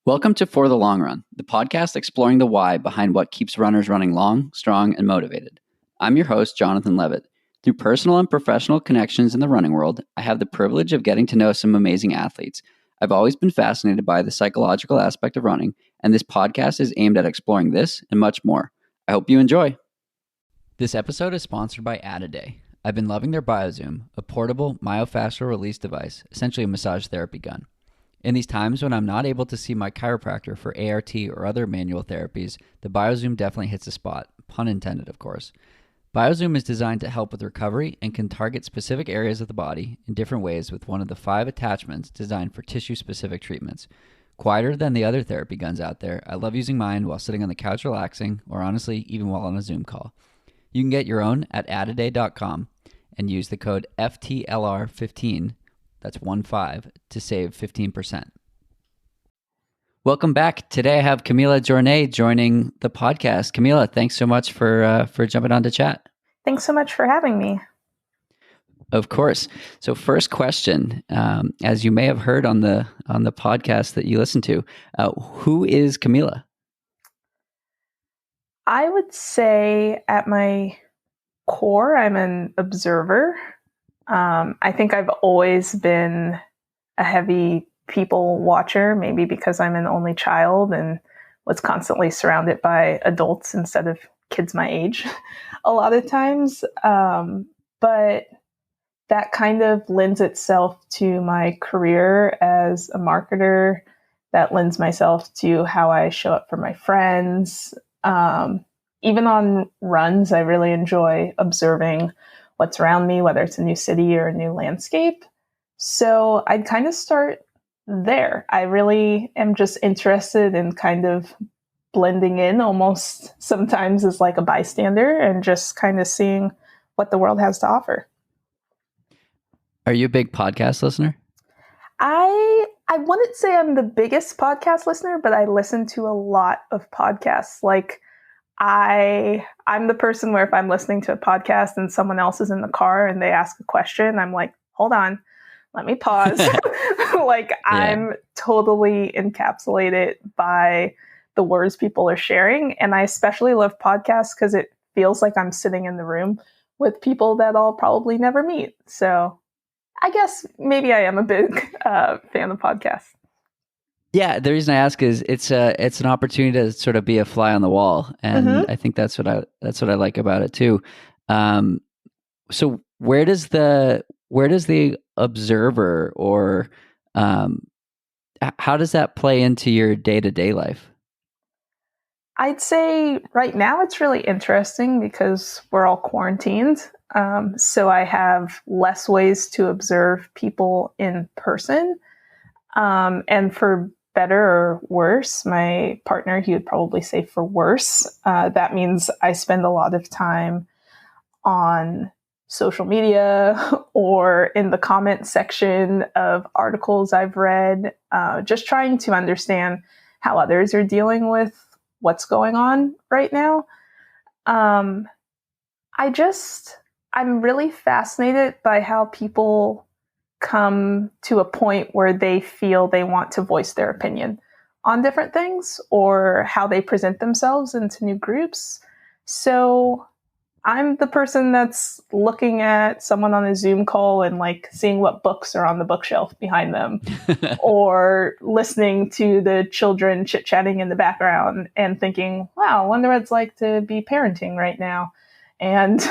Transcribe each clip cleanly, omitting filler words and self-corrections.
Welcome to For the Long Run, the podcast exploring the why behind what keeps runners running long, strong, and motivated. I'm your host, Jonathan Levitt. Through personal and professional connections in the running world, I have the privilege of getting to know some amazing athletes. I've always been fascinated by the psychological aspect of running, and this podcast is aimed at exploring this and much more. I hope you enjoy. This episode is sponsored by Add a Day. I've been loving their BioZoom, a portable myofascial release device, essentially a massage therapy gun. In these times when I'm not able to see my chiropractor for ART or other manual therapies, the BioZoom definitely hits the spot, pun intended, of course. BioZoom is designed to help with recovery and can target specific areas of the body in different ways with one of the 5 attachments designed for tissue-specific treatments. Quieter than the other therapy guns out there, I love using mine while sitting on the couch relaxing, or honestly, even while on a Zoom call. You can get your own at addaday.com and use the code FTLR15, that's 15, to save 15%. Welcome back. Today I have Kamilah Journet joining the podcast. Kamilah, thanks so much for jumping on to chat. Thanks so much for having me. Of course. So first question, as you may have heard on the podcast that you listen to, who is Kamilah? I would say at my core, I'm an observer. I think I've always been a heavy people watcher, maybe because I'm an only child and was constantly surrounded by adults instead of kids my age a lot of times. But that kind of lends itself to my career as a marketer. That lends myself to how I show up for my friends. Even on runs, I really enjoy observing what's around me, whether it's a new city or a new landscape. So I'd kind of start there. I really am just interested in kind of blending in almost sometimes as like a bystander and just kind of seeing what the world has to offer. Are you a big podcast listener? I wouldn't say I'm the biggest podcast listener, but I listen to a lot of podcasts. Like I'm the person where if I'm listening to a podcast and someone else is in the car and they ask a question, I'm like, hold on, let me pause. I'm totally encapsulated by the words people are sharing. And I especially love podcasts because it feels like I'm sitting in the room with people that I'll probably never meet. So I guess maybe I am a big fan of podcasts. Yeah, the reason I ask is it's an opportunity to sort of be a fly on the wall, and I think that's what I like about it too. So where does the observer or how does that play into your day-to-day life? I'd say right now it's really interesting because we're all quarantined, so I have less ways to observe people in person, and for better or worse, my partner, he would probably say for worse. That means I spend a lot of time on social media or in the comment section of articles I've read, just trying to understand how others are dealing with what's going on right now. I'm really fascinated by how people come to a point where they feel they want to voice their opinion on different things or how they present themselves into new groups. So I'm the person that's looking at someone on a Zoom call and like seeing what books are on the bookshelf behind them or listening to the children chit-chatting in the background and thinking, wow, I wonder what it's like to be parenting right now and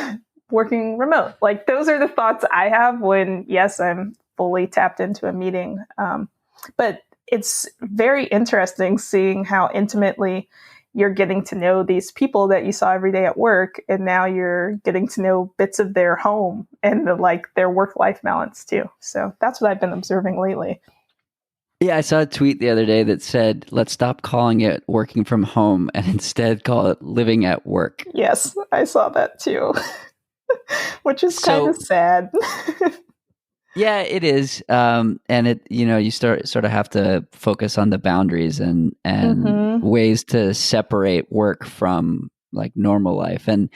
working remote. Like those are the thoughts I have when, yes, I'm fully tapped into a meeting. But it's very interesting seeing how intimately you're getting to know these people that you saw every day at work. And now you're getting to know bits of their home and their work-life balance too. So that's what I've been observing lately. Yeah, I saw a tweet the other day that said, let's stop calling it working from home and instead call it living at work. Yes, I saw that too, which is kind of sad. Yeah, it is. And it, you sort of have to focus on the boundaries and ways to separate work from like normal life. And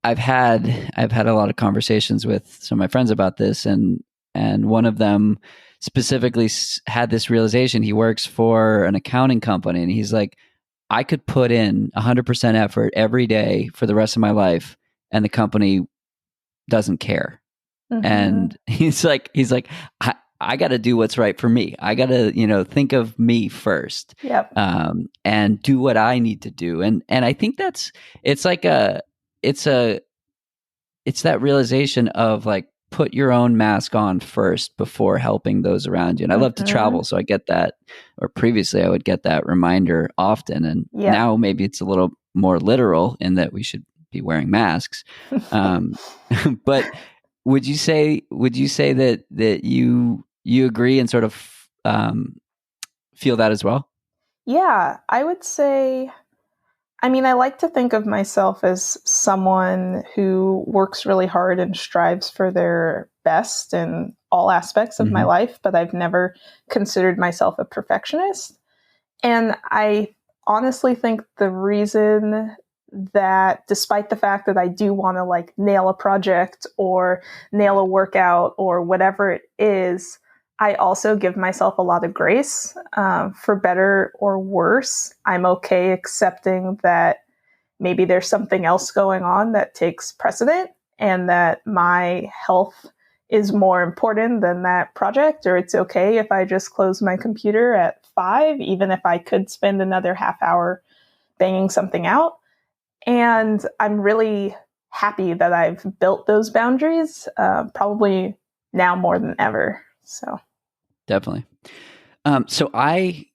I've had a lot of conversations with some of my friends about this, and one of them specifically had this realization. He works for an accounting company, and he's like, I could put in 100% effort every day for the rest of my life, and the company doesn't care. And he's like, I got to do what's right for me. I got to, think of me first, and do what I need to do. And I think it's that realization of like, put your own mask on first before helping those around you. And I love to travel, so I get that, or previously I would get that reminder often. And now maybe it's a little more literal in that we should be wearing masks. But would you say that you agree and sort of feel that as well? Yeah, I would say, I mean, I like to think of myself as someone who works really hard and strives for their best in all aspects of my life, but I've never considered myself a perfectionist. And I honestly think the reason that, despite the fact that I do want to like nail a project or nail a workout or whatever it is, I also give myself a lot of grace, for better or worse. I'm okay accepting that maybe there's something else going on that takes precedent, and that my health is more important than that project, or it's okay if I just close my computer at 5, even if I could spend another half hour banging something out. And I'm really happy that I've built those boundaries, probably now more than ever. So definitely. So I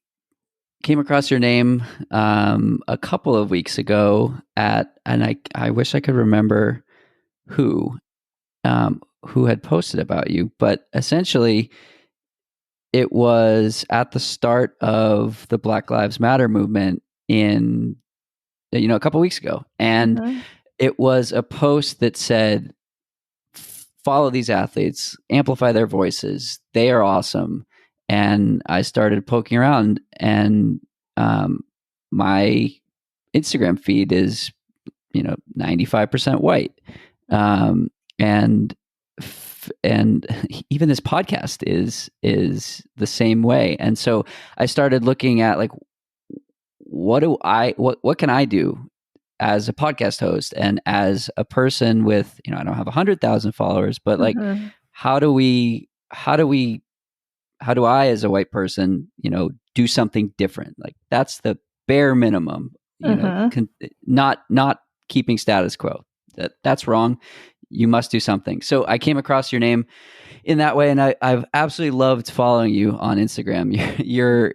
came across your name a couple of weeks ago and I wish I could remember who had posted about you, but essentially it was at the start of the Black Lives Matter movement in, a couple of weeks ago. And it was a post that said, follow these athletes, amplify their voices. They are awesome. And I started poking around, and my Instagram feed is, 95% white. And even this podcast is the same way. And so I started looking at like, what can I do as a podcast host and as a person with, I don't have 100,000 followers, but like, how do I, as a white person, do something different? Like, that's the bare minimum, not keeping status quo. That's wrong. You must do something. So I came across your name in that way, and I've absolutely loved following you on Instagram.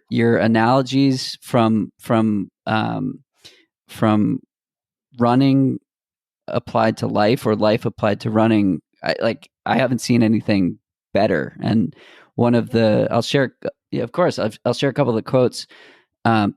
Your analogies from running applied to life, or life applied to running, I haven't seen anything better. And I'll share a couple of the quotes.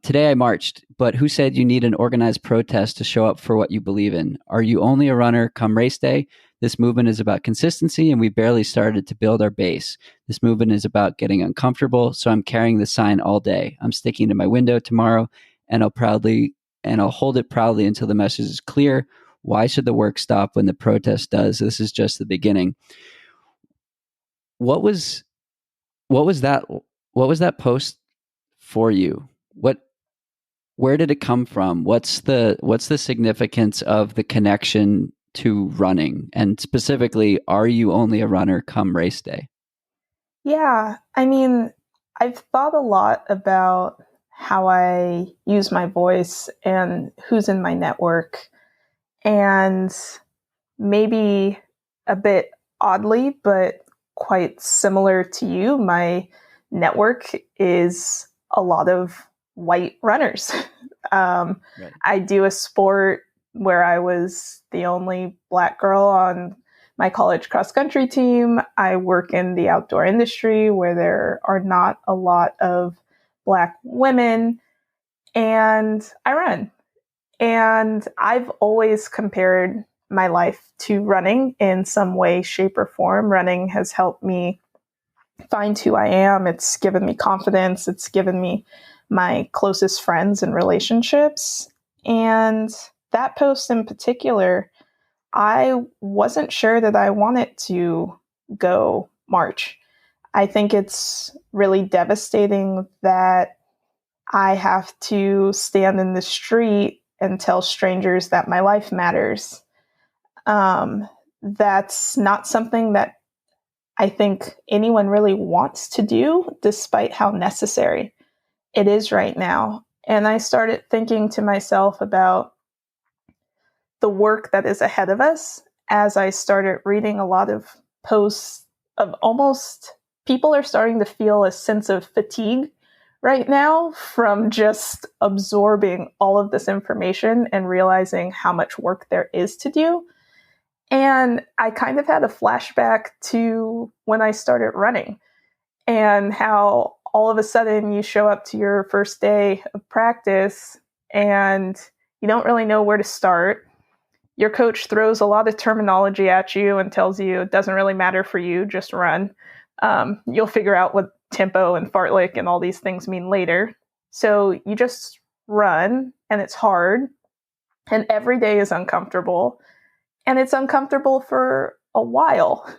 Today I marched, but who said you need an organized protest to show up for what you believe in? Are you only a runner come race day? This movement is about consistency, and we barely started to build our base. This movement is about getting uncomfortable, so I'm carrying the sign all day. I'm sticking to my window tomorrow, and I'll hold it proudly until the message is clear. Why should the work stop when the protest does? This is just the beginning. What was that post for you? Where did it come from? What's the significance of the connection to running? And specifically, are you only a runner come race day? Yeah, I mean, I've thought a lot about how I use my voice and who's in my network. And maybe a bit oddly, but quite similar to you, my network is a lot of white runners. Right. I do a sport where I was the only Black girl on my college cross country team. I work in the outdoor industry where there are not a lot of Black women, and I run. And I've always compared my life to running in some way, shape, or form. Running has helped me find who I am. It's given me confidence. It's given me my closest friends and relationships. And that post in particular, I wasn't sure that I wanted to go march. I think it's really devastating that I have to stand in the street and tell strangers that my life matters. That's not something that I think anyone really wants to do, despite how necessary it is right now. And I started thinking to myself about the work that is ahead of us as I started reading a lot of posts of almost people are starting to feel a sense of fatigue right now from just absorbing all of this information and realizing how much work there is to do. And I kind of had a flashback to when I started running and how all of a sudden you show up to your first day of practice and you don't really know where to start. Your coach throws a lot of terminology at you and tells you it doesn't really matter for you, just run. You'll figure out what tempo and fartlek and all these things mean later. So you just run, and it's hard, and every day is uncomfortable, and it's uncomfortable for a while.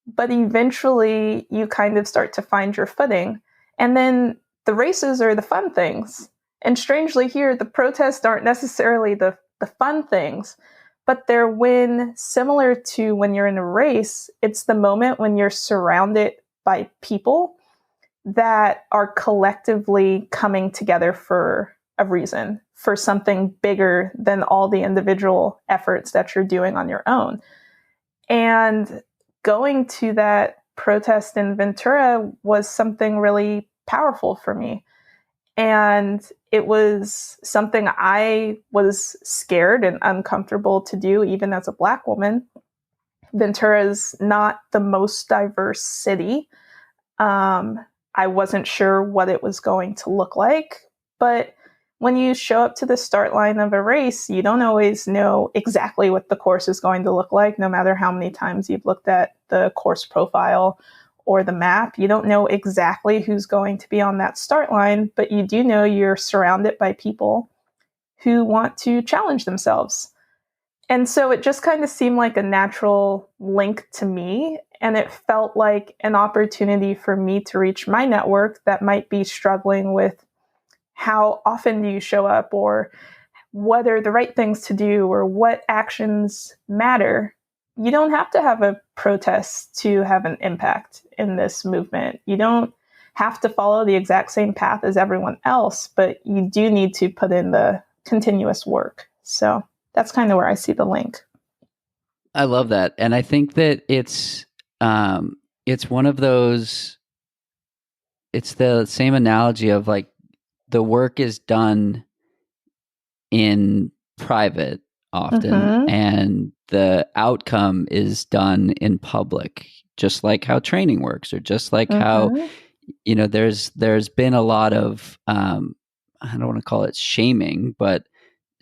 But eventually you kind of start to find your footing. And then the races are the fun things. And strangely here, the protests aren't necessarily the fun things, but they're when, similar to when you're in a race, it's the moment when you're surrounded by people that are collectively coming together for a reason, for something bigger than all the individual efforts that you're doing on your own. And going to that protest in Ventura was something really powerful for me. And it was something I was scared and uncomfortable to do, even as a Black woman. Ventura is not the most diverse city. I wasn't sure what it was going to look like, but when you show up to the start line of a race, you don't always know exactly what the course is going to look like, no matter how many times you've looked at the course profile or the map. You don't know exactly who's going to be on that start line, but you do know you're surrounded by people who want to challenge themselves. And so it just kind of seemed like a natural link to me. And it felt like an opportunity for me to reach my network that might be struggling with how often do you show up, or what are the right things to do, or what actions matter. You don't have to have a protest to have an impact in this movement. You don't have to follow the exact same path as everyone else, but you do need to put in the continuous work. So that's kind of where I see the link. I love that. And I think that it's one of those, it's the same analogy of like, the work is done in private often, and the outcome is done in public, just like how training works, or just like how, there's been a lot of, I don't want to call it shaming, but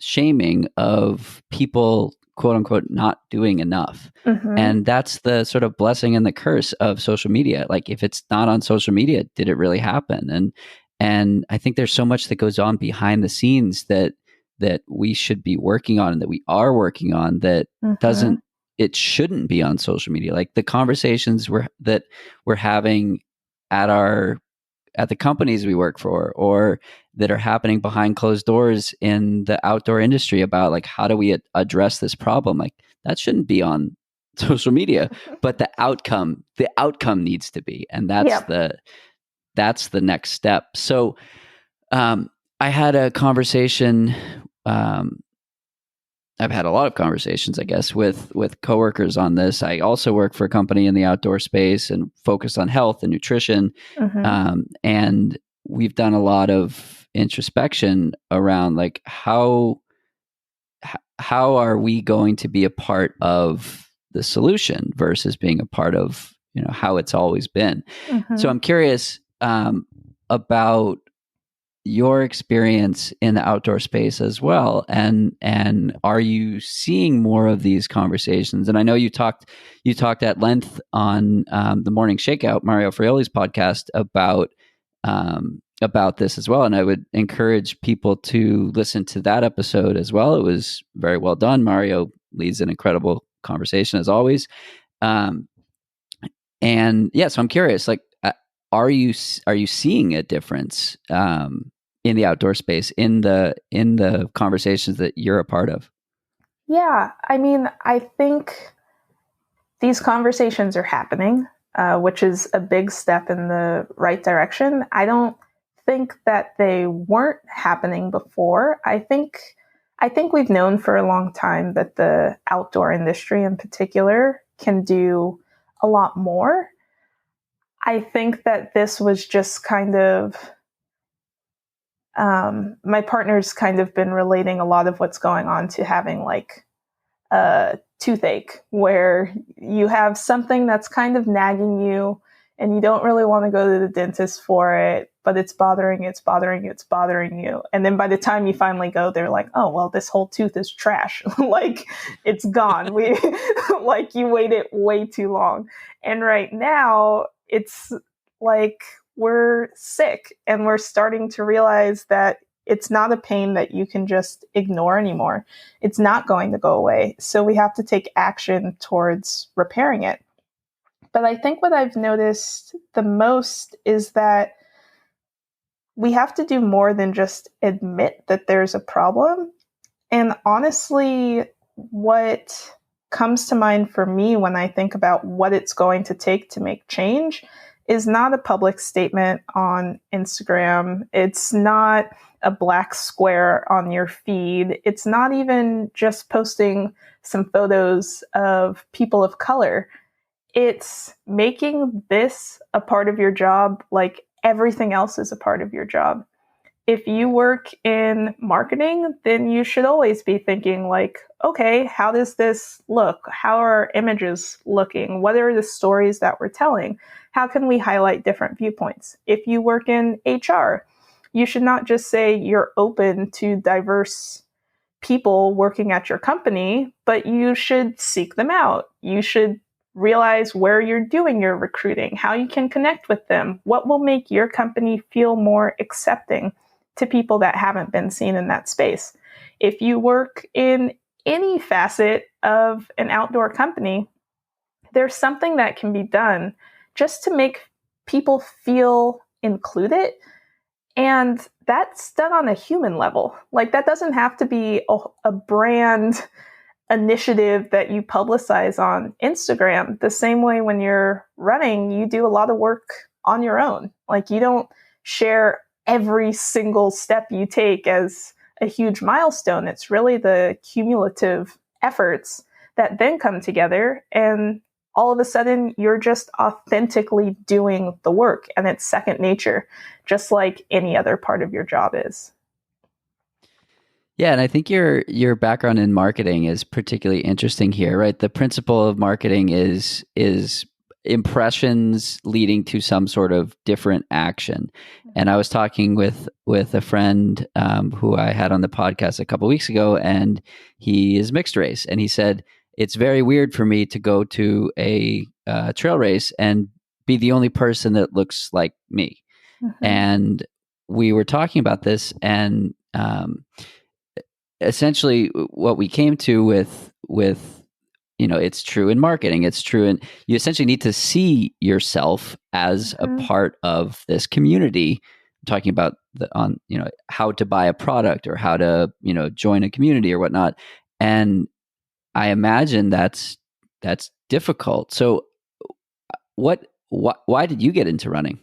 shaming of people, quote unquote, not doing enough. And that's the sort of blessing and the curse of social media. Like, if it's not on social media, did it really happen? And I think there's so much that goes on behind the scenes that we should be working on, and that we are working on, that it shouldn't be on social media. Like the conversations that we're having at the companies we work for, or that are happening behind closed doors in the outdoor industry about like, how do we address this problem? Like, that shouldn't be on social media, but the outcome needs to be. And that's the next step. So I had a conversation. I've had a lot of conversations, I guess, with coworkers on this. I also work for a company in the outdoor space and focus on health and nutrition. And we've done a lot of introspection around like, how are we going to be a part of the solution versus being a part of, how it's always been. So I'm curious about your experience in the outdoor space as well, and are you seeing more of these conversations? And I know you talked at length on the Morning Shakeout, Mario Frioli's podcast, about this as well, and I would encourage people to listen to that episode as well. It was very well done. Mario leads an incredible conversation as always. And yeah, so I'm curious, like, are you seeing a difference in the outdoor space in the conversations that you're a part of? Yeah, I mean, I think these conversations are happening, which is a big step in the right direction. I don't think that they weren't happening before. I think we've known for a long time that the outdoor industry in particular can do a lot more. I think that this was just kind of my partner's kind of been relating a lot of what's going on to having like a toothache, where you have something that's kind of nagging you and you don't really want to go to the dentist for it, but it's bothering you. And then by the time you finally go, they're like, oh, well, this whole tooth is trash. Like, it's gone. Like, you waited way too long. And right now it's like we're sick and we're starting to realize that it's not a pain that you can just ignore anymore. It's not going to go away. So we have to take action towards repairing it. But I think what I've noticed the most is that we have to do more than just admit that there's a problem. And honestly, what comes to mind for me when I think about what it's going to take to make change is not a public statement on Instagram. It's not a black square on your feed. It's not even just posting some photos of people of color. It's making this a part of your job like everything else is a part of your job. If you work in marketing, then you should always be thinking like, okay, how does this look? How are our images looking? What are the stories that we're telling? How can we highlight different viewpoints? If you work in HR, you should not just say you're open to diverse people working at your company, but you should seek them out. You should realize where you're doing your recruiting, how you can connect with them, what will make your company feel more accepting to people that haven't been seen in that space. If you work in any facet of an outdoor company, there's something that can be done just to make people feel included. And that's done on a human level. Like, that doesn't have to be a brand initiative that you publicize on Instagram. The same way when you're running, you do a lot of work on your own. Like, you don't share every single step you take as a huge milestone. It's really the cumulative efforts that then come together, and all of a sudden you're just authentically doing the work, and it's second nature, just like any other part of your job is. Yeah, and I think your background in marketing is particularly interesting here, right? The principle of marketing is impressions leading to some sort of different action. And I was talking with a friend who I had on the podcast a couple of weeks ago, and he is mixed race, and he said it's very weird for me to go to a trail race and be the only person that looks like me. Mm-hmm. And we were talking about this, and essentially what we came to with it's true in marketing, it's true, and you essentially need to see yourself as a part of this community. I'm talking about how to buy a product or how to join a community or whatnot, and I imagine that's difficult. So why did you get into running?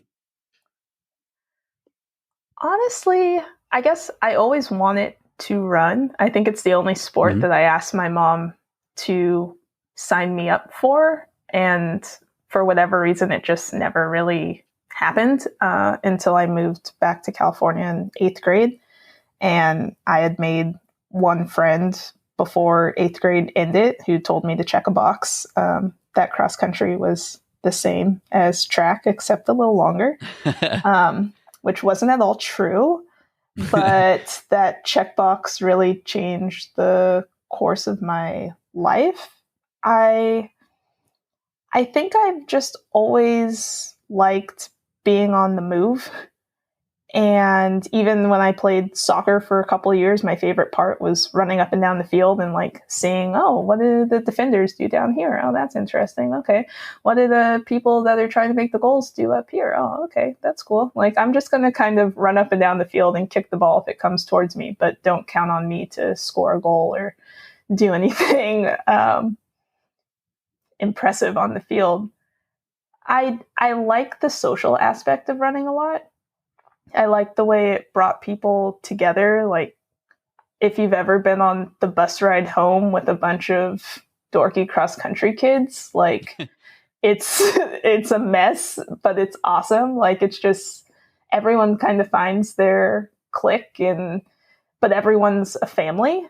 Honestly, I guess I always wanted to run. I think it's the only sport that I asked my mom to sign me up for. And for whatever reason, it just never really happened until I moved back to California in 8th grade. And I had made one friend before 8th grade ended who told me to check a box. That cross country was the same as track, except a little longer, which wasn't at all true. But that checkbox really changed the course of my life. I think I've just always liked being on the move. And even when I played soccer for a couple of years, my favorite part was running up and down the field and like seeing, oh, what do the defenders do down here? Oh, that's interesting. Okay. What do the people that are trying to make the goals do up here? Oh, okay. That's cool. Like, I'm just going to kind of run up and down the field and kick the ball if it comes towards me, but don't count on me to score a goal or do anything impressive on the field. I like the social aspect of running a lot. I like the way it brought people together. Like, if you've ever been on the bus ride home with a bunch of dorky cross country kids, like it's a mess, but it's awesome. Like, it's just everyone kind of finds their clique, but everyone's a family.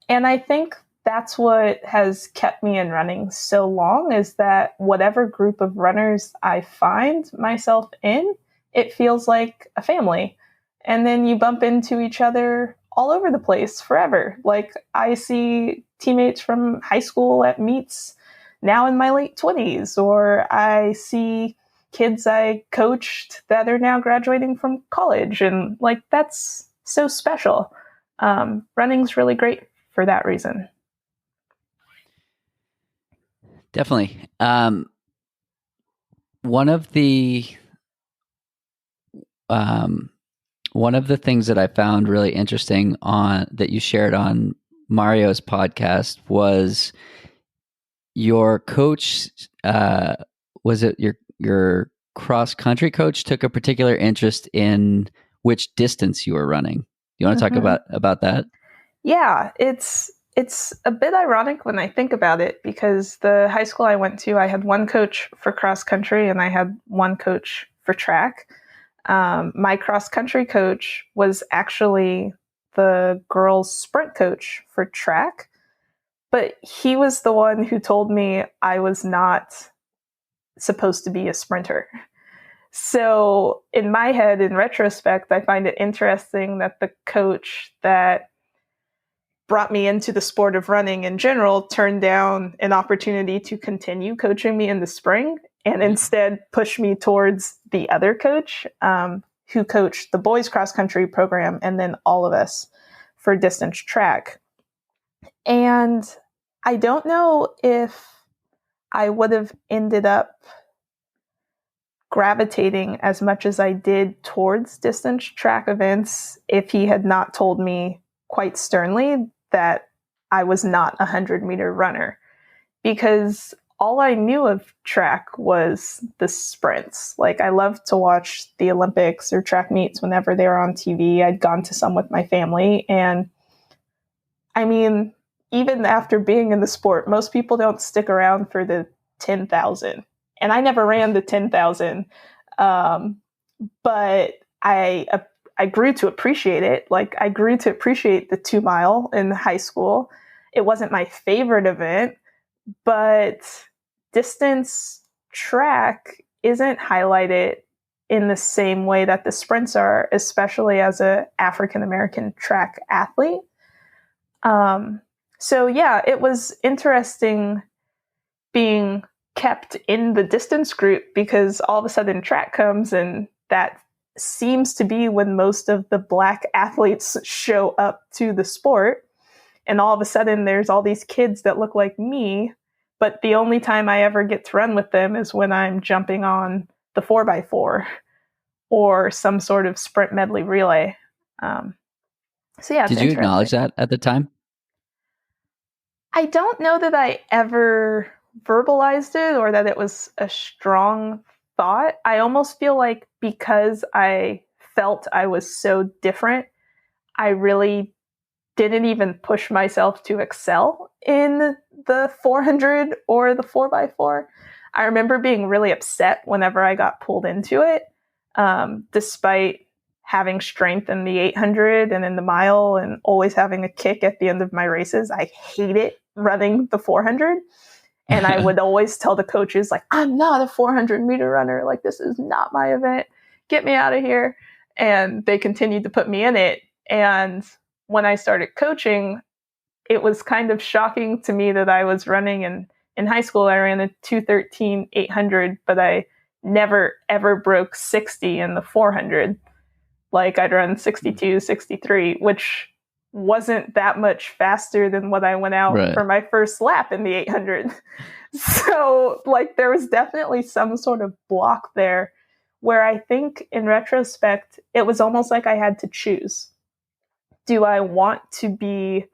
And I think that's what has kept me in running so long, is that whatever group of runners I find myself in, it feels like a family. And then you bump into each other all over the place forever. Like, I see teammates from high school at meets now in my late 20s, or I see kids I coached that are now graduating from college. And like, that's so special. Running's really great for that reason. Definitely. One of the things that I found really interesting that you shared on Mario's podcast was your coach. Was it your cross country coach took a particular interest in which distance you were running? You want to talk about that? Yeah, it's a bit ironic when I think about it, because the high school I went to, I had one coach for cross country and I had one coach for track. My cross country coach was actually the girls' sprint coach for track, but he was the one who told me I was not supposed to be a sprinter. So in my head, in retrospect, I find it interesting that the coach that brought me into the sport of running in general turned down an opportunity to continue coaching me in the spring and instead pushed me towards the other coach who coached the boys cross country program and then all of us for distance track. And I don't know if I would have ended up gravitating as much as I did towards distance track events if he had not told me quite sternly that I was not a 100-meter runner, because all I knew of track was the sprints. Like, I loved to watch the Olympics or track meets whenever they were on TV. I'd gone to some with my family. And I mean, even after being in the sport, most people don't stick around for the 10,000. And I never ran the 10,000. But I grew to appreciate it. Like, I grew to appreciate the 2 mile in high school. It wasn't my favorite event, but distance track isn't highlighted in the same way that the sprints are, especially as an African-American track athlete. So yeah, it was interesting being kept in the distance group, because all of a sudden track comes, and that seems to be when most of the Black athletes show up to the sport. And all of a sudden there's all these kids that look like me, but the only time I ever get to run with them is when I'm jumping on the 4x4 or some sort of sprint medley relay. So yeah. Did you acknowledge that at the time? I don't know that I ever verbalized it or that it was a strong thought. I almost feel like because I felt I was so different, I really didn't even push myself to excel in the 400 or the 4x4. I remember being really upset whenever I got pulled into it, despite having strength in the 800 and in the mile and always having a kick at the end of my races. I hated running the 400. And I would always tell the coaches, like, I'm not a 400-meter runner. Like, this is not my event. Get me out of here. And they continued to put me in it. And when I started coaching, it was kind of shocking to me that I was running in high school. I ran a 2:13 800, but I never, ever broke 60 in the 400. Like I'd run 62, 63, which wasn't that much faster than what I went out for my first lap in the 800. So like there was definitely some sort of block there where I think in retrospect, it was almost like I had to choose. Do I want to be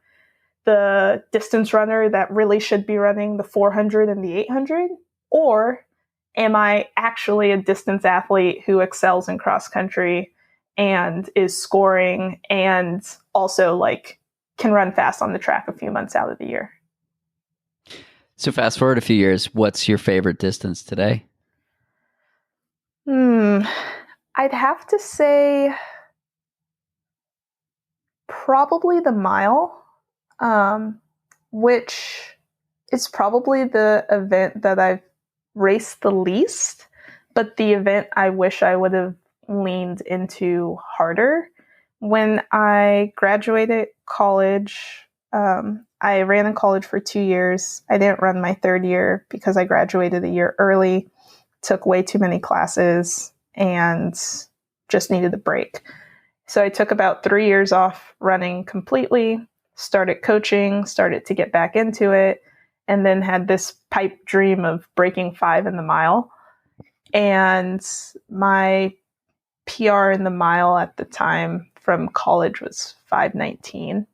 the distance runner that really should be running the 400 and the 800? Or am I actually a distance athlete who excels in cross country and is scoring and also like can run fast on the track a few months out of the year? So fast forward a few years, what's your favorite distance today? I'd have to say probably the mile, which is probably the event that I've raced the least, but the event I wish I would have leaned into harder. When I graduated college, I ran in college for 2 years. I didn't run my third year because I graduated a year early, took way too many classes, and just needed a break. So I took about 3 years off running completely, started coaching, started to get back into it, and then had this pipe dream of breaking 5 in the mile. And my PR in the mile at the time from college was 5:19.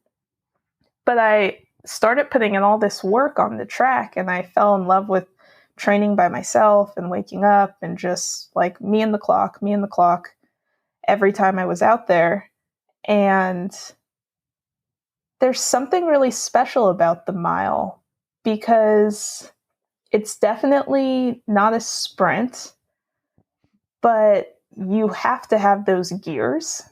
But I started putting in all this work on the track, and I fell in love with training by myself and waking up and just like me and the clock every time I was out there. And there's something really special about the mile because it's definitely not a sprint, but you have to have those gears.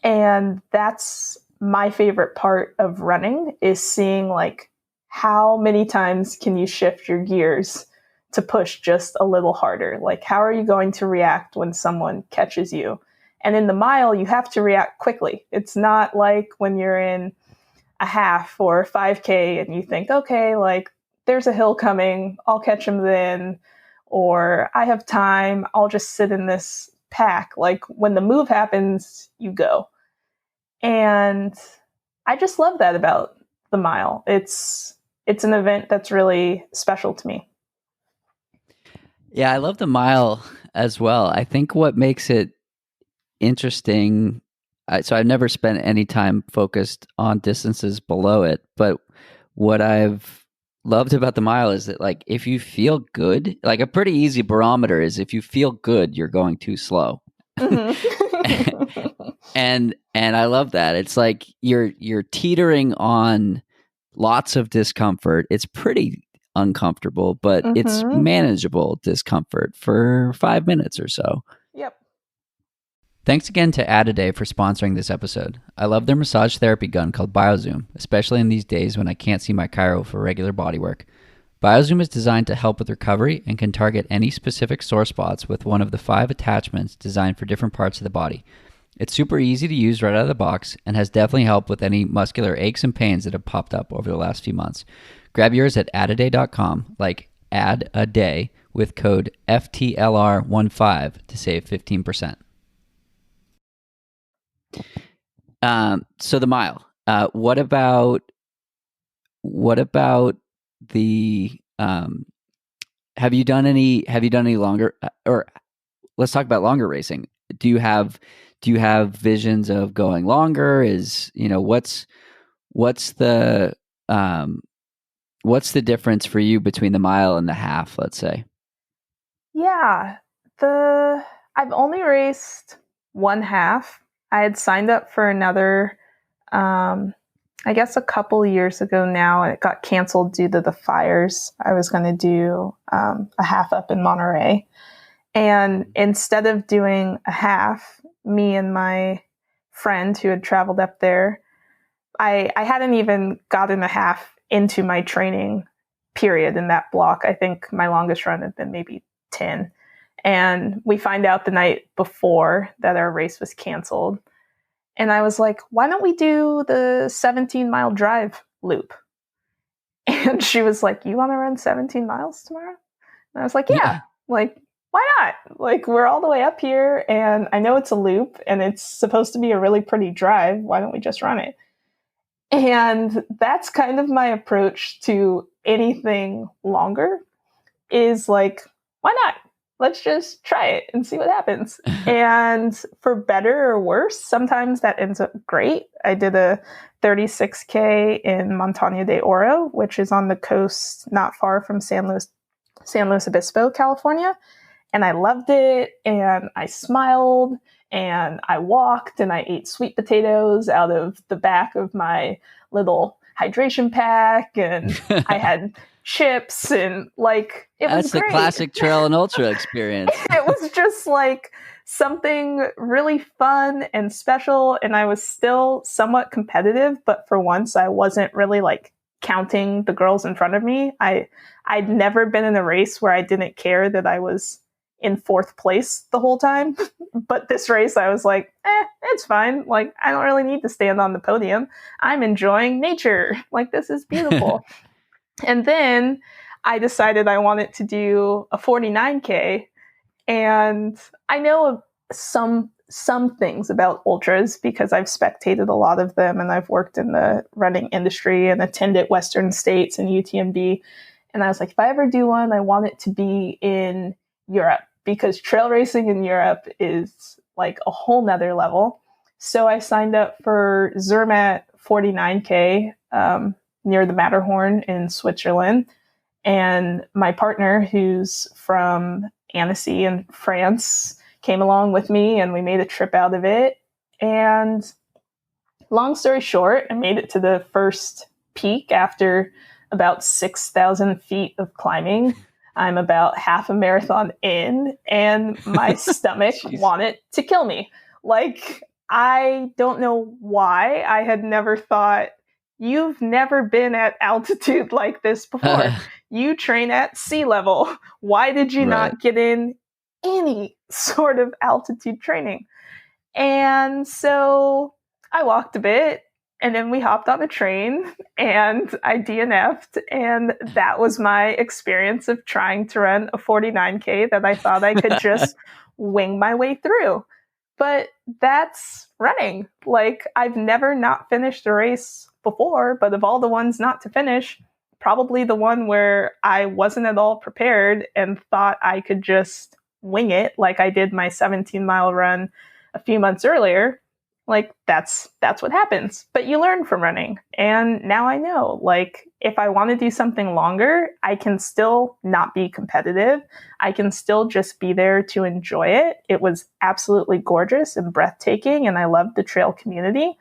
And that's my favorite part of running, is seeing like how many times can you shift your gears to push just a little harder? Like, how are you going to react when someone catches you? And in the mile, you have to react quickly. It's not like when you're in a half or 5K and you think, okay, like there's a hill coming, I'll catch him then, or I have time, I'll just sit in this pack. Like when the move happens, you go. And I just love that about the mile. It's an event that's really special to me. Yeah, I love the mile as well. I think what makes it interesting, so I've never spent any time focused on distances below it, but what I've loved about the mile is that like if you feel good, like a pretty easy barometer is if you feel good, you're going too slow. Mm-hmm. and I love that. It's like you're teetering on lots of discomfort. It's pretty uncomfortable, but it's manageable discomfort for 5 minutes or so. Yep. Thanks again to Add a Day for sponsoring this episode. I love their massage therapy gun called BioZoom, especially in these days when I can't see my chiro for regular body work. BioZoom is designed to help with recovery and can target any specific sore spots with one of the 5 attachments designed for different parts of the body. It's super easy to use right out of the box and has definitely helped with any muscular aches and pains that have popped up over the last few months. Grab yours at addaday.com, like add a day, with code FTLR15 to save 15%. So the mile. What about the have you done any longer, or let's talk about longer racing. Do you have visions of going longer? Is, what's the difference for you between the mile and the half, let's say? Yeah. I've only raced one half. I had signed up for another I guess a couple years ago now. It got canceled due to the fires. I was going to do a half up in Monterey. And instead of doing a half, me and my friend who had traveled up there, I hadn't even gotten a half into my training period in that block. I think my longest run had been maybe 10. And we find out the night before that our race was canceled. And I was like, why don't we do the 17-mile drive loop? And she was like, you want to run 17 miles tomorrow? And I was like, yeah. Like, why not? Like, we're all the way up here, and I know it's a loop, and it's supposed to be a really pretty drive. Why don't we just run it? And that's kind of my approach to anything longer, is like, why not? Let's just try it and see what happens. And for better or worse, sometimes that ends up great. I did a 36K in Montaña de Oro, which is on the coast not far from San Luis Obispo, California. And I loved it, and I smiled, and I walked, and I ate sweet potatoes out of the back of my little hydration pack, and I had chips, and like, it was great. That's the classic trail and ultra experience. It was just like something really fun and special, and I was still somewhat competitive, but for once I wasn't really like counting the girls in front of me. I'd never been in a race where I didn't care that I was in fourth place the whole time. But this race, I was like, it's fine. Like, I don't really need to stand on the podium. I'm enjoying nature. Like, this is beautiful. And then I decided I wanted to do a 49K. And I know some things about ultras because I've spectated a lot of them, and I've worked in the running industry and attended Western States and UTMB. And I was like, if I ever do one, I want it to be in Europe, because trail racing in Europe is like a whole nother level. So I signed up for Zermatt 49K near the Matterhorn in Switzerland. And my partner, who's from Annecy in France, came along with me, and we made a trip out of it. And long story short, I made it to the first peak after about 6,000 feet of climbing. I'm about half a marathon in, and my stomach wanted to kill me. Like, I don't know why. I had never thought, you've never been at altitude like this before. You train at sea level. Why did you not get in any sort of altitude training? And so I walked a bit, and then we hopped on a train, and I DNF'd, and that was my experience of trying to run a 49K that I thought I could just wing my way through. But that's running. Like, I've never not finished a race before, but of all the ones not to finish, probably the one where I wasn't at all prepared and thought I could just wing it, like I did my 17-mile run a few months earlier. Like, that's what happens. But you learn from running. And now I know, like, if I want to do something longer, I can still not be competitive. I can still just be there to enjoy it. It was absolutely gorgeous and breathtaking, and I loved the trail community.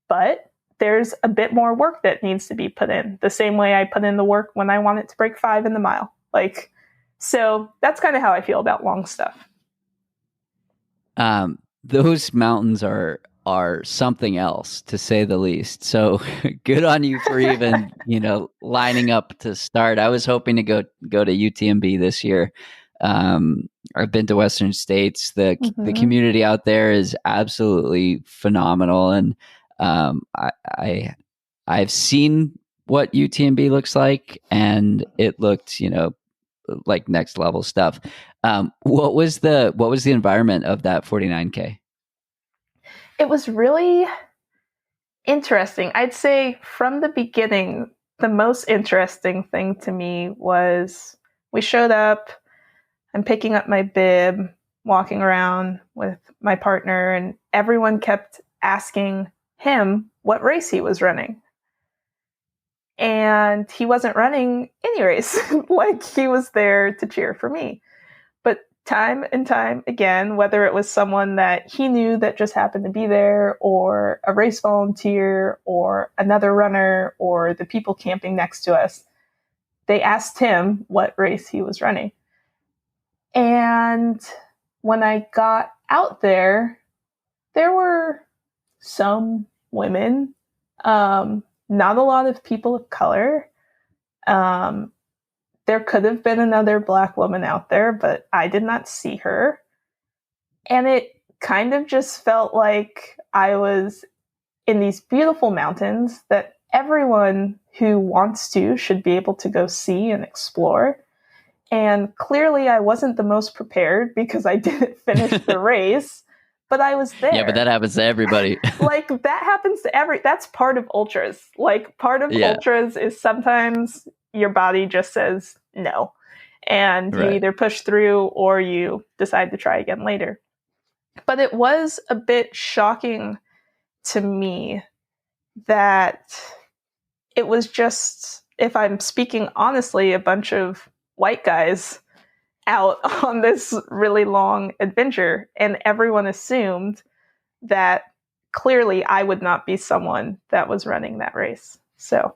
But there's a bit more work that needs to be put in, the same way I put in the work when I wanted to break 5 in the mile. Like, so that's kind of how I feel about long stuff. Those mountains are something else, to say the least. So good on you for even, lining up to start. I was hoping to go to UTMB this year. I've been to Western States. The community out there is absolutely phenomenal. And I've seen what UTMB looks like, and it looked, like next level stuff. What was the environment of that 49K? It was really interesting. I'd say from the beginning, the most interesting thing to me was we showed up, I'm picking up my bib, walking around with my partner, and everyone kept asking him what race he was running. And he wasn't running any race. Like, he was there to cheer for me. But time and time again, whether it was someone that he knew that just happened to be there, or a race volunteer, or another runner, or the people camping next to us, they asked him what race he was running. And when I got out there, there were some women, not a lot of people of color. There could have been another Black woman out there, but I did not see her. And it kind of just felt like I was in these beautiful mountains that everyone who wants to should be able to go see and explore. And clearly I wasn't the most prepared because I didn't finish the race, but I was there. Yeah, but that happens to everybody. Like that happens to that's part of ultras. Like part of ultras is sometimes your body just says no. And you either push through or you decide to try again later. But it was a bit shocking to me that it was just, if I'm speaking honestly, a bunch of white guys out on this really long adventure. And everyone assumed that clearly I would not be someone that was running that race. So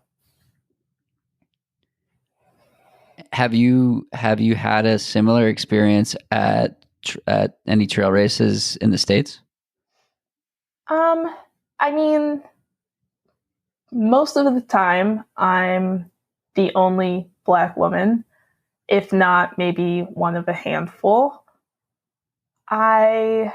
have you had a similar experience at any trail races in the States? I mean, most of the time I'm the only Black woman, if not maybe one of a handful. I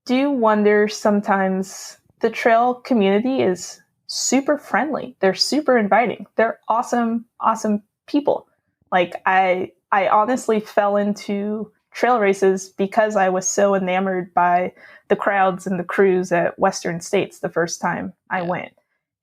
do wonder sometimes, the trail community is super friendly. They're super inviting. They're awesome, awesome people. Like I honestly fell into trail races because I was so enamored by the crowds and the crews at Western States the first time I went.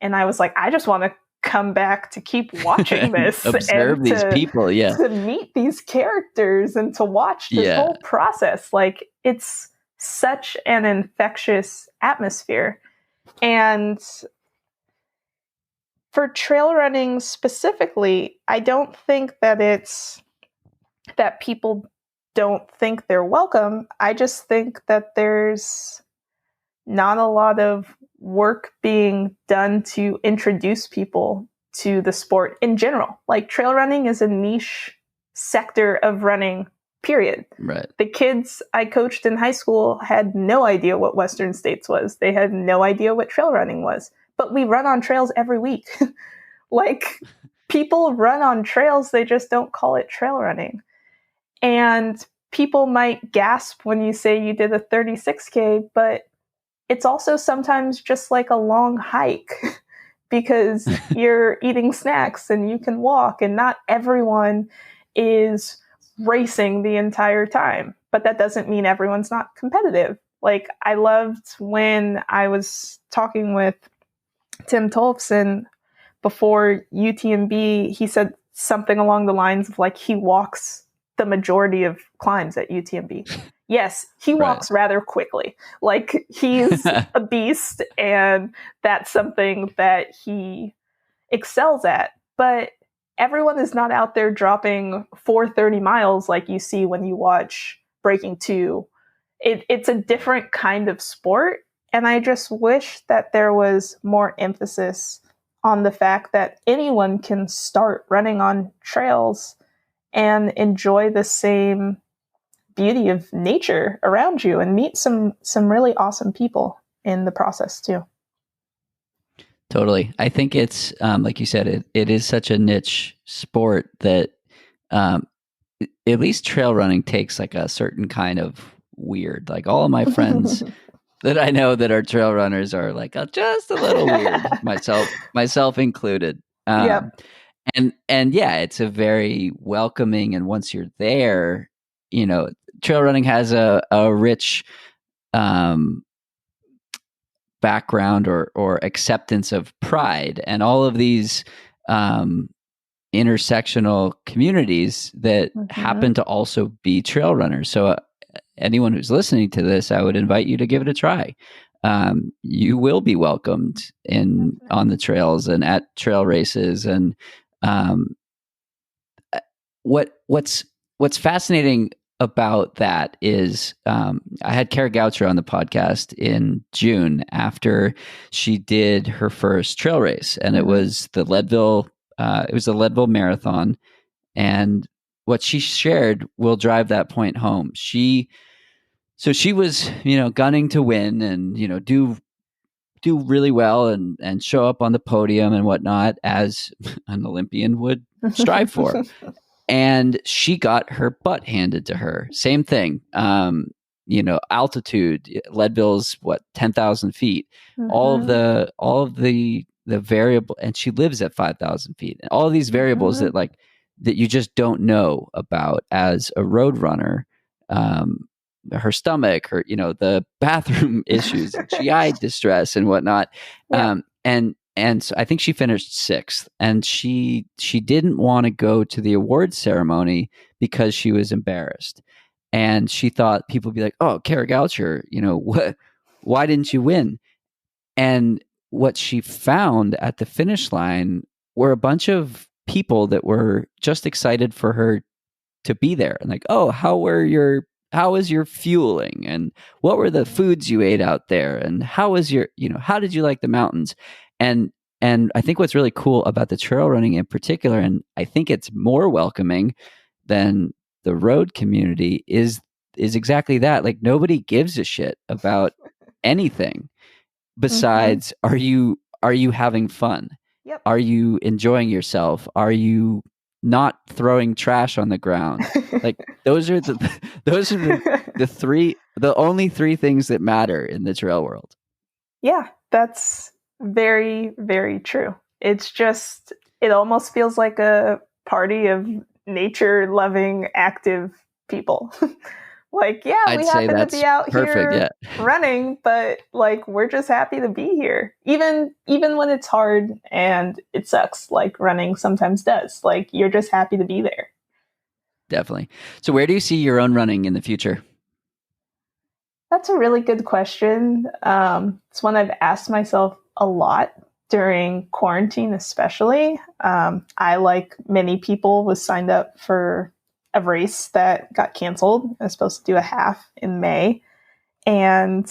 And I was like, I just want to come back to keep watching this. Observe these people, to meet these characters and to watch this whole process. Like, it's such an infectious atmosphere. And for trail running specifically, I don't think that it's that people don't think they're welcome. I just think that there's not a lot of work being done to introduce people to the sport in general. Like, trail running is a niche sector of running, period. Right. The kids I coached in high school had no idea what Western States was. They had no idea what trail running was. But we run on trails every week. Like, people run on trails, they just don't call it trail running. And people might gasp when you say you did a 36K, but it's also sometimes just like a long hike because you're eating snacks and you can walk, and not everyone is racing the entire time. But that doesn't mean everyone's not competitive. Like, I loved when I was talking with Tim Tolfson before UTMB, he said something along the lines of like, he walks the majority of climbs at UTMB. Yes, he walks rather quickly. Like, he's a beast, and that's something that he excels at. But everyone is not out there dropping 430 miles like you see when you watch Breaking 2. It's a different kind of sport. And I just wish that there was more emphasis on the fact that anyone can start running on trails and enjoy the same beauty of nature around you and meet some really awesome people in the process too. Totally. I think it's, like you said, it is such a niche sport that at least trail running takes like a certain kind of weird. Like, all of my friends that I know that are trail runners are like just a little weird, myself included. And yeah, it's a very welcoming, and once you're there, you know, trail running has a rich background or acceptance of pride, and all of these intersectional communities that happen to also be trail runners. So anyone who's listening to this, I would invite you to give it a try. You will be welcomed on the trails and at trail races. And what's fascinating about that is I had Kara Goucher on the podcast in June after she did her first trail race, and it was the Leadville Marathon. And what she shared will drive that point home. She was, gunning to win and, do really well and show up on the podium and whatnot, as an Olympian would strive for. And she got her butt handed to her. Same thing. Altitude, Leadville's 10,000 feet. All of the variable, and she lives at 5,000 feet. And all of these variables that, like, that you just don't know about as a road runner. Her stomach, her, the bathroom issues, GI distress and whatnot. Yeah. And so I think she finished 6th, and she didn't want to go to the awards ceremony because she was embarrassed. And she thought people would be like, "Oh, Kara Goucher, why didn't you win?" And what she found at the finish line were a bunch of people that were just excited for her to be there, and like, "Oh, how was your fueling, and what were the foods you ate out there, and how was how did you like the mountains?" And I think what's really cool about the trail running in particular, and I think it's more welcoming than the road community, is exactly that. Like, nobody gives a shit about anything besides, are you having fun? Yep. Are you enjoying yourself? Are you not throwing trash on the ground? Like, those are the only 3 things that matter in the trail world. Yeah, that's very, very true. It's just, it almost feels like a party of nature loving, active people. Like, yeah, I'd we say happen to that's be out perfect, here running, but like, we're just happy to be here. Even when it's hard and it sucks, like running sometimes does. Like, you're just happy to be there. Definitely. So where do you see your own running in the future? That's a really good question. It's one I've asked myself a lot during quarantine, especially. I, like many people, was signed up for a race that got canceled. I was supposed to do a half in May. And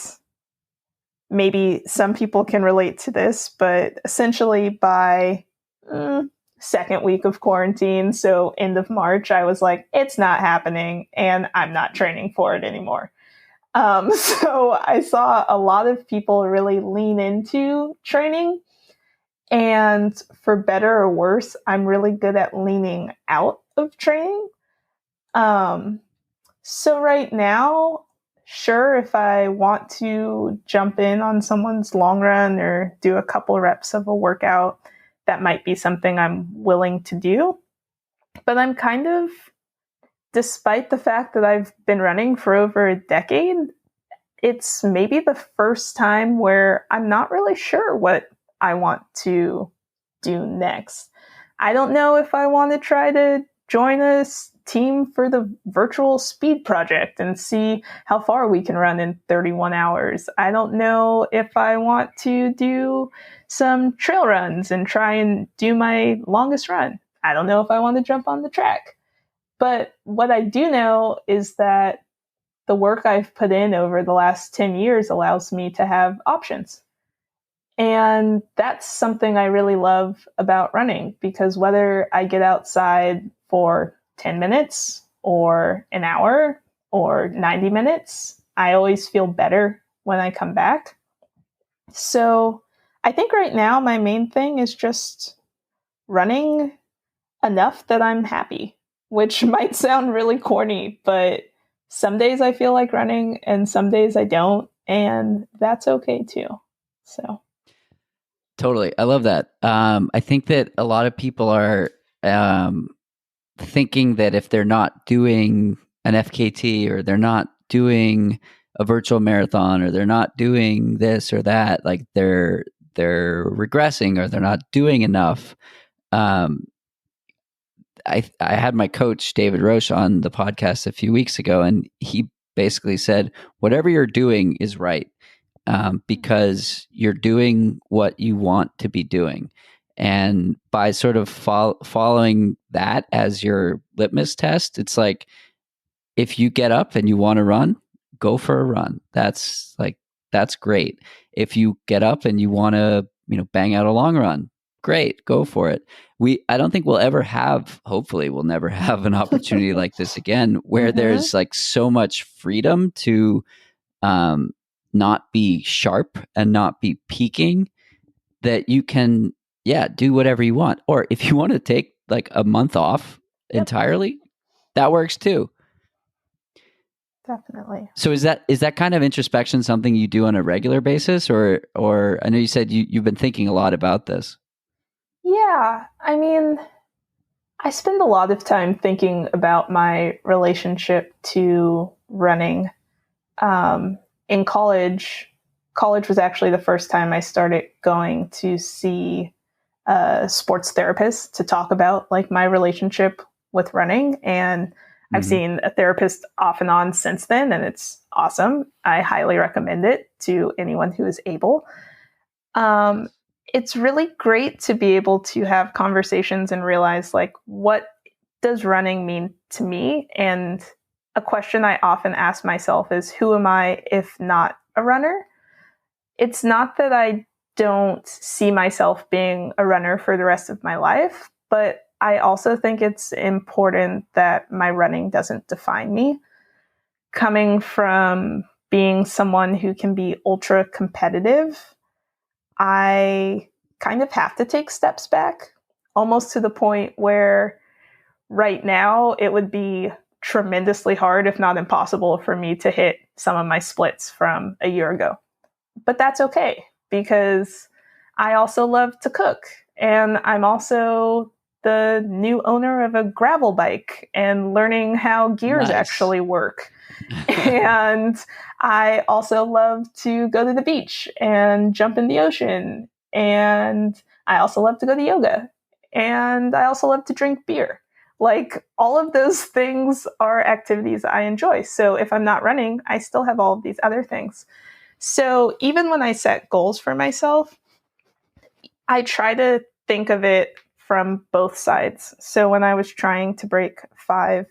maybe some people can relate to this, but essentially by second week of quarantine, so end of March, I was like, it's not happening, and I'm not training for it anymore. So I saw a lot of people really lean into training. And for better or worse, I'm really good at leaning out of training. So right now, sure, if I want to jump in on someone's long run or do a couple reps of a workout, that might be something I'm willing to do. But I'm kind of, despite the fact that I've been running for over a decade, it's maybe the first time where I'm not really sure what I want to do next. I don't know if I want to try to join a team for the virtual speed project and see how far we can run in 31 hours. I don't know if I want to do some trail runs and try and do my longest run. I don't know if I want to jump on the track. But what I do know is that the work I've put in over the last 10 years allows me to have options. And that's something I really love about running, because whether I get outside for 10 minutes or an hour or 90 minutes, I always feel better when I come back. So I think right now my main thing is just running enough that I'm happy, which might sound really corny, but some days I feel like running and some days I don't, and that's okay too. So Totally. I love that. I think that a lot of people are thinking that if they're not doing an FKT, or they're not doing a virtual marathon, or they're not doing this or that, like they're regressing, or they're not doing enough. I had my coach, David Roche, on the podcast a few weeks ago, and he basically said, whatever you're doing is right, because you're doing what you want to be doing. And by sort of following that as your litmus test, it's like, if you get up and you want to run, go for a run. That's great. If you get up and you want to, bang out a long run, great, go for it. I don't think hopefully we'll never have an opportunity like this again, where there's like so much freedom to not be sharp and not be peaking, that you can, do whatever you want. Or if you want to take like a month off entirely, that works too. Definitely. So is that kind of introspection something you do on a regular basis, or I know you said you've been thinking a lot about this? Yeah, I mean, I spend a lot of time thinking about my relationship to running. In college was actually the first time I started going to see a sports therapist to talk about like my relationship with running. And I've Mm-hmm. seen a therapist off and on since then, and it's awesome. I highly recommend it to anyone who is able. Um, it's really great to be able to have conversations and realize like what does running mean to me? And a question I often ask myself is who am I if not a runner? It's not that I don't see myself being a runner for the rest of my life, but I also think it's important that my running doesn't define me. Coming from being someone who can be ultra competitive, I kind of have to take steps back, almost to the point where right now it would be tremendously hard, if not impossible, for me to hit some of my splits from a year ago. But that's okay because I also love to cook, and I'm also the new owner of a gravel bike and learning how gears Nice. actually work. And I also love to go to the beach and jump in the ocean. And I also love to go to yoga. And I also love to drink beer. Like all of those things are activities I enjoy. So if I'm not running, I still have all of these other things. So even when I set goals for myself, I try to think of it from both sides. So when I was trying to break 5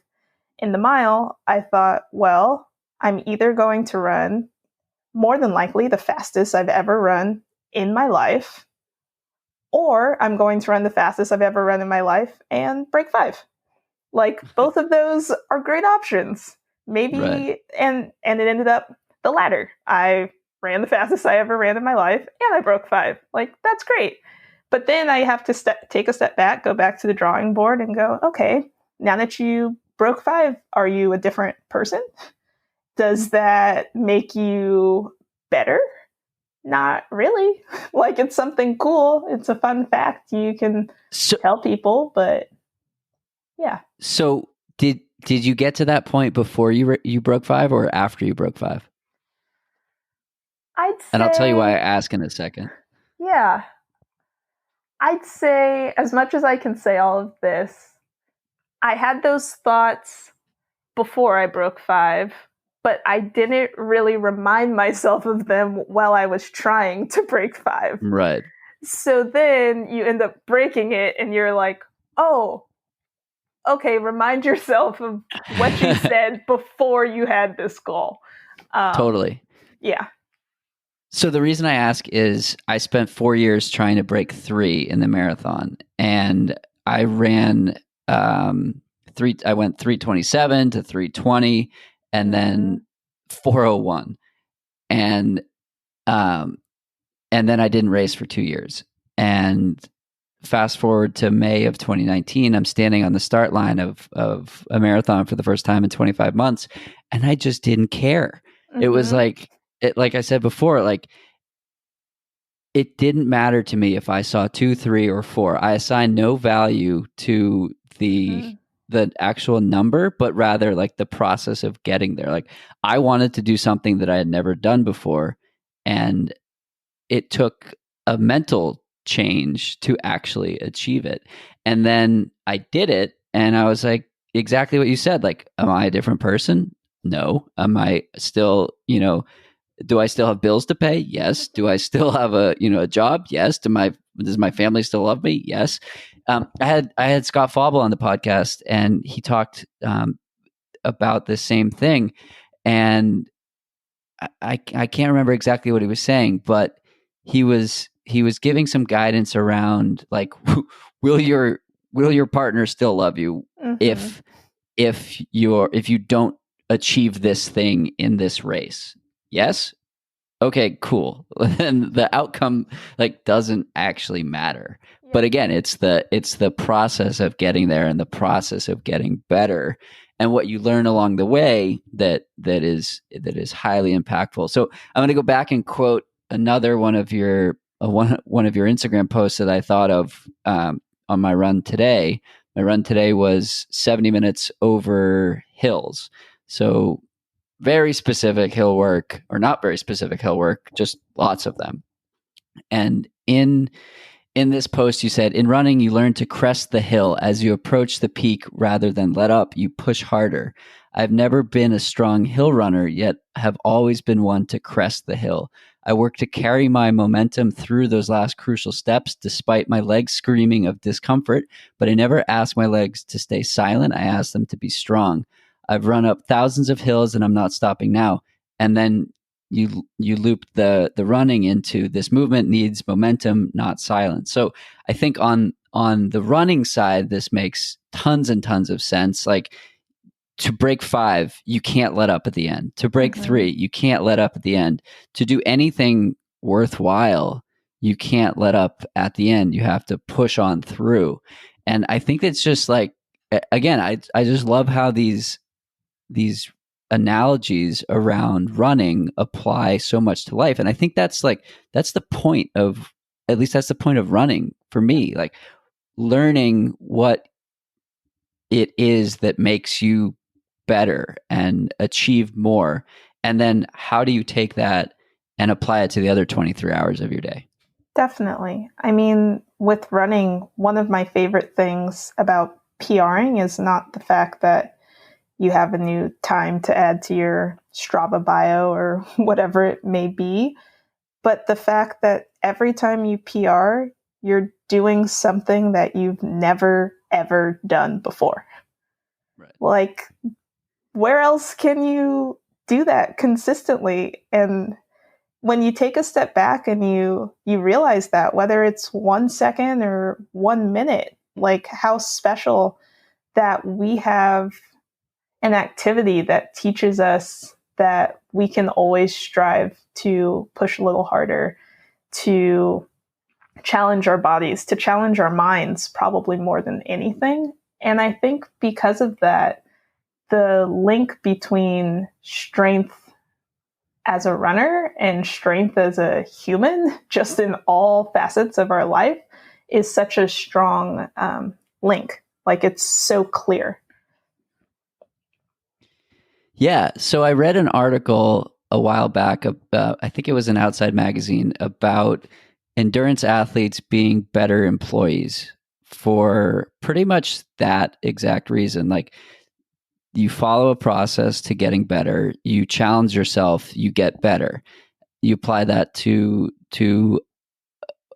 in the mile, I thought, well, I'm either going to run more than likely the fastest I've ever run in my life, or I'm going to run the fastest I've ever run in my life and break 5. Like both of those are great options. Maybe Right. and it ended up the latter. I ran the fastest I ever ran in my life and I broke 5. Like that's great. But then I have to take a step back, go back to the drawing board and go, okay, now that you broke 5, are you a different person? Does that make you better? Not really. Like it's something cool. It's a fun fact you can So, tell people, but yeah. so did you get to that point before you broke 5 or after you broke 5? I'd say, And I'll tell you why I ask in a second. yeah, I'd say as much as I can say all of this, I had those thoughts before I broke 5, but I didn't really remind myself of them while I was trying to break 5. Right. So then you end up breaking it and you're like, oh, okay, remind yourself of what you said before you had this goal. Totally. Yeah. So the reason I ask is I spent 4 years trying to break 3 in the marathon, and I ran I went 327 to 320 and then 401. And then I didn't race for 2 years. And fast forward to May of 2019, I'm standing on the start line of a marathon for the first time in 25 months, and I just didn't care. Mm-hmm. It was like I said before, like it didn't matter to me if I saw 2, 3, or 4. I assigned no value to the actual number, but rather like the process of getting there. Like I wanted to do something that I had never done before, and it took a mental change to actually achieve it. And then I did it, and I was like, exactly what you said. Like, am I a different person? No. Am I still, do I still have bills to pay? Yes. Do I still have a job? Yes. Does my family still love me? Yes. I had Scott Fauble on the podcast, and he talked about the same thing, and I can't remember exactly what he was saying, but he was giving some guidance around like, will your partner still love you if you don't achieve this thing in this race? Yes. Okay, cool. And the outcome like doesn't actually matter. Yeah. But again, it's the process of getting there and the process of getting better and what you learn along the way that is highly impactful. So I'm going to go back and quote another one of your one of your Instagram posts that I thought of on my run today My run today was 70 minutes over hills. So very specific hill work, or not very specific hill work, just lots of them. And in this post, you said, in running, you learn to crest the hill. As you approach the peak rather than let up, you push harder. I've never been a strong hill runner, yet have always been one to crest the hill. I work to carry my momentum through those last crucial steps, despite my legs screaming of discomfort, but I never ask my legs to stay silent. I ask them to be strong. I've run up thousands of hills and I'm not stopping now. And then you loop the running into this movement needs momentum, not silence. So I think on the running side, this makes tons and tons of sense. Like, to break 5, you can't let up at the end. To break 3, you can't let up at the end. To do anything worthwhile, you can't let up at the end. You have to push on through. And I think it's just like, again, I just love how these analogies around running apply so much to life. And I think that's the point of, at least that's the point of running for me, like learning what it is that makes you better and achieve more. And then how do you take that and apply it to the other 23 hours of your day? Definitely. I mean, with running, one of my favorite things about PRing is not the fact that you have a new time to add to your Strava bio or whatever it may be, but the fact that every time you PR, you're doing something that you've never, ever done before. Right. Like, where else can you do that consistently? And when you take a step back and you realize that, whether it's 1 second or 1 minute, like how special that we have an activity that teaches us that we can always strive to push a little harder, to challenge our bodies, to challenge our minds, probably more than anything. And I think because of that, the link between strength as a runner and strength as a human, just in all facets of our life, is such a strong link. Like, it's so clear. Yeah. So I read an article a while back about, I think it was an Outside magazine, about endurance athletes being better employees for pretty much that exact reason. Like, you follow a process to getting better, you challenge yourself, you get better. You apply that to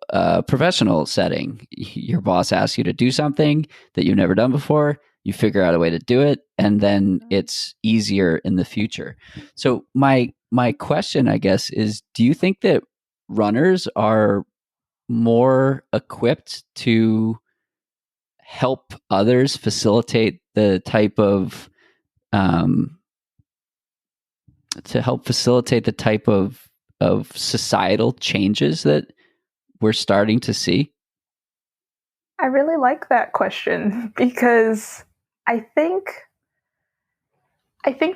a professional setting. Your boss asks you to do something that you've never done before, you figure out a way to do it, and then it's easier in the future. So my question, I guess, is, do you think that runners are more equipped to help others facilitate the type of societal changes that we're starting to see? I really like that question because I think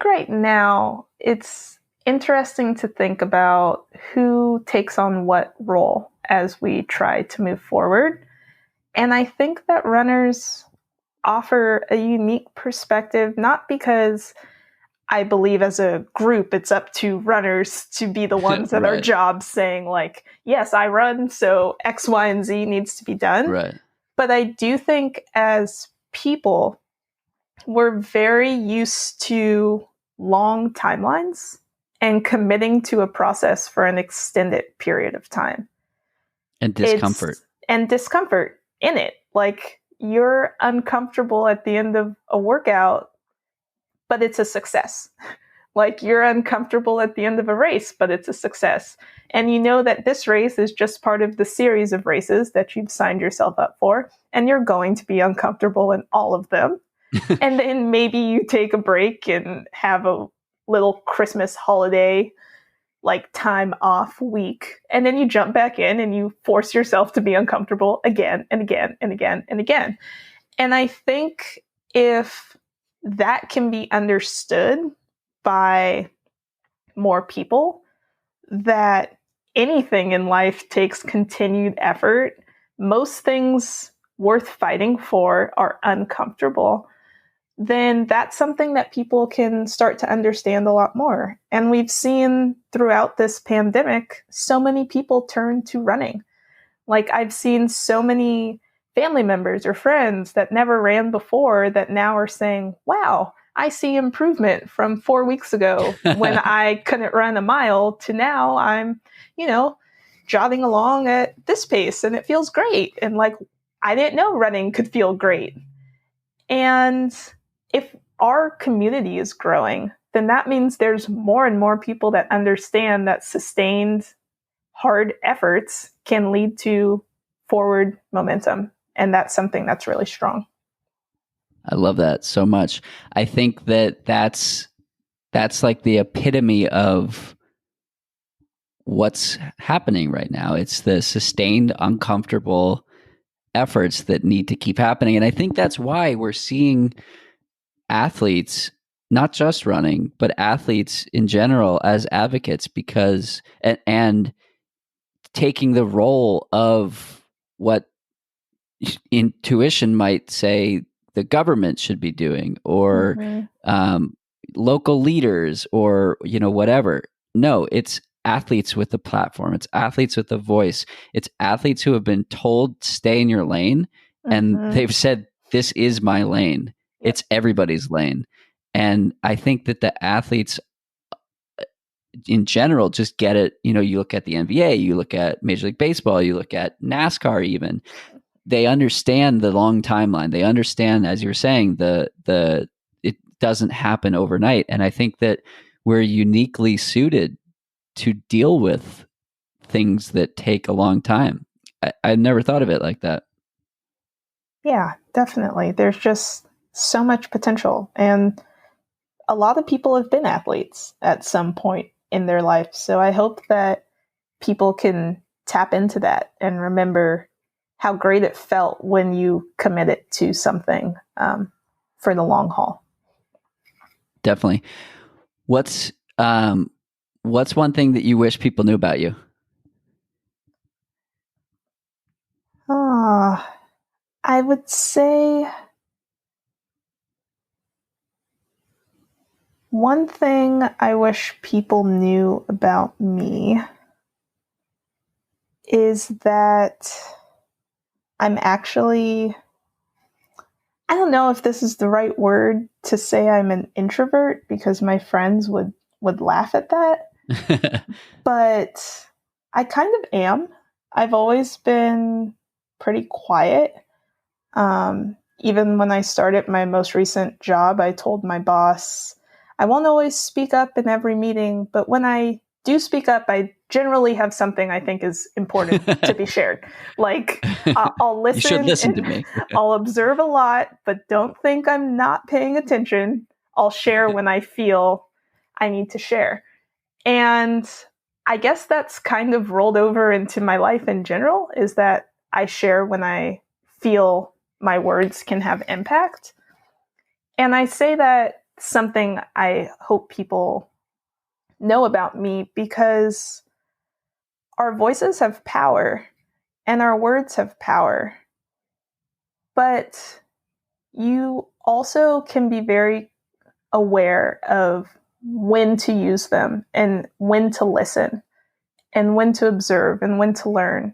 right now it's interesting to think about who takes on what role as we try to move forward. And I think that runners offer a unique perspective, not because I believe as a group it's up to runners to be the ones at our jobs saying, like, yes, I run, so X, Y, and Z needs to be done. Right. But I do think as people, we're very used to long timelines and committing to a process for an extended period of time. And discomfort. And discomfort in it. Like, you're uncomfortable at the end of a workout, but it's a success. Like, you're uncomfortable at the end of a race, but it's a success. And you know that this race is just part of the series of races that you've signed yourself up for, and you're going to be uncomfortable in all of them. And then maybe you take a break and have a little Christmas holiday, like time off week, and then you jump back in and you force yourself to be uncomfortable again and again and again and again. And I think if that can be understood by more people, that anything in life takes continued effort. Most things worth fighting for are uncomfortable, then that's something that people can start to understand a lot more. And we've seen throughout this pandemic, so many people turn to running. Like, I've seen so many family members or friends that never ran before that now are saying, wow, I see improvement from 4 weeks ago when I couldn't run a mile to now I'm, jogging along at this pace and it feels great. And like, I didn't know running could feel great. And if our community is growing, then that means there's more and more people that understand that sustained hard efforts can lead to forward momentum. And that's something that's really strong. I love that so much. I think that's like the epitome of what's happening right now. It's the sustained, uncomfortable efforts that need to keep happening. And I think that's why we're seeing athletes, not just running, but athletes in general as advocates, because and taking the role of what intuition might say the government should be doing, or local leaders, or whatever. No, it's athletes with a platform. It's athletes with a voice. It's athletes who have been told stay in your lane, and they've said, this is my lane. Yep. It's everybody's lane. And I think that the athletes in general just get it. You look at the NBA, you look at Major League Baseball, you look at NASCAR even. They understand the long timeline. They understand, as you're saying, it doesn't happen overnight. And I think that we're uniquely suited to deal with things that take a long time. I never thought of it like that. Yeah, definitely. There's just so much potential. And a lot of people have been athletes at some point in their life. So I hope that people can tap into that and remember how great it felt when you committed to something for the long haul. Definitely. What's one thing that you wish people knew about you? I would say one thing I wish people knew about me is that I'm actually, I don't know if this is the right word to say I'm an introvert, because my friends would laugh at that. But I kind of am. I've always been pretty quiet. Even when I started my most recent job, I told my boss, I won't always speak up in every meeting, but when I do speak up, I generally have something I think is important to be shared. Like, I'll listen. You should listen to me. I'll observe a lot, but don't think I'm not paying attention. I'll share when I feel I need to share. And I guess that's kind of rolled over into my life in general, is that I share when I feel my words can have impact. And I say that something I hope people know about me, because our voices have power and our words have power. But you also can be very aware of when to use them and when to listen and when to observe and when to learn.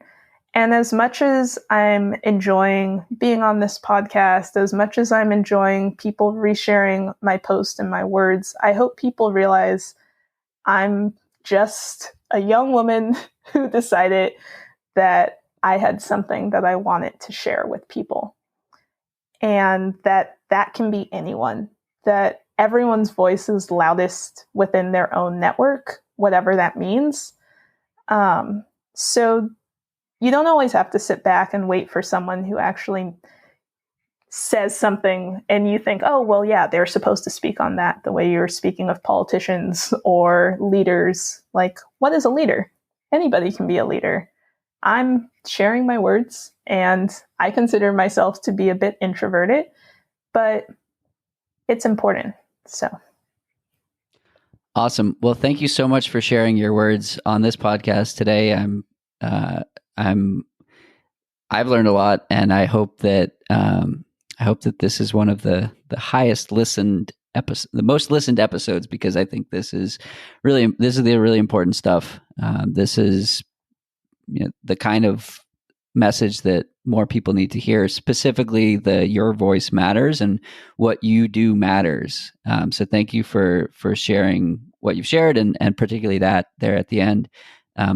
And as much as I'm enjoying being on this podcast, as much as I'm enjoying people resharing my post and my words, I hope people realize I'm just a young woman who decided that I had something that I wanted to share with people. And that can be anyone, that everyone's voice is loudest within their own network, whatever that means. So you don't always have to sit back and wait for someone who actually says something and you think, oh, well, yeah, they're supposed to speak on that, the way you're speaking of politicians or leaders. Like, what is a leader? Anybody can be a leader. I'm sharing my words, and I consider myself to be a bit introverted, but it's important. So. Awesome. Well, thank you so much for sharing your words on this podcast today. I've learned a lot, and I hope that this is one of the highest listened episode, the most listened episodes, because I think this is the really important stuff. This is the kind of message that more people need to hear, specifically your voice matters and what you do matters. So thank you for sharing what you've shared, and particularly that there at the end.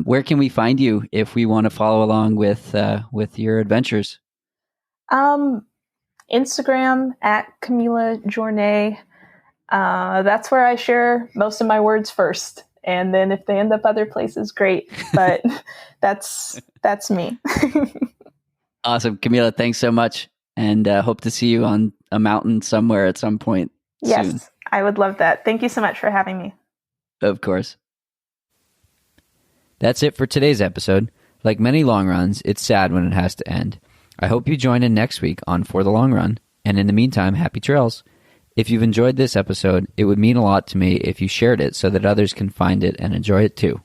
Where can we find you if we want to follow along with your adventures? Instagram at Kamilah Journet. That's where I share most of my words first. And then if they end up other places, great. But that's me. Awesome. Kamilah, thanks so much. And hope to see you on a mountain somewhere at some point yes, soon. I would love that. Thank you so much for having me. Of course. That's it for today's episode. Like many long runs, it's sad when it has to end. I hope you join in next week on For the Long Run. And in the meantime, happy trails. If you've enjoyed this episode, it would mean a lot to me if you shared it so that others can find it and enjoy it too.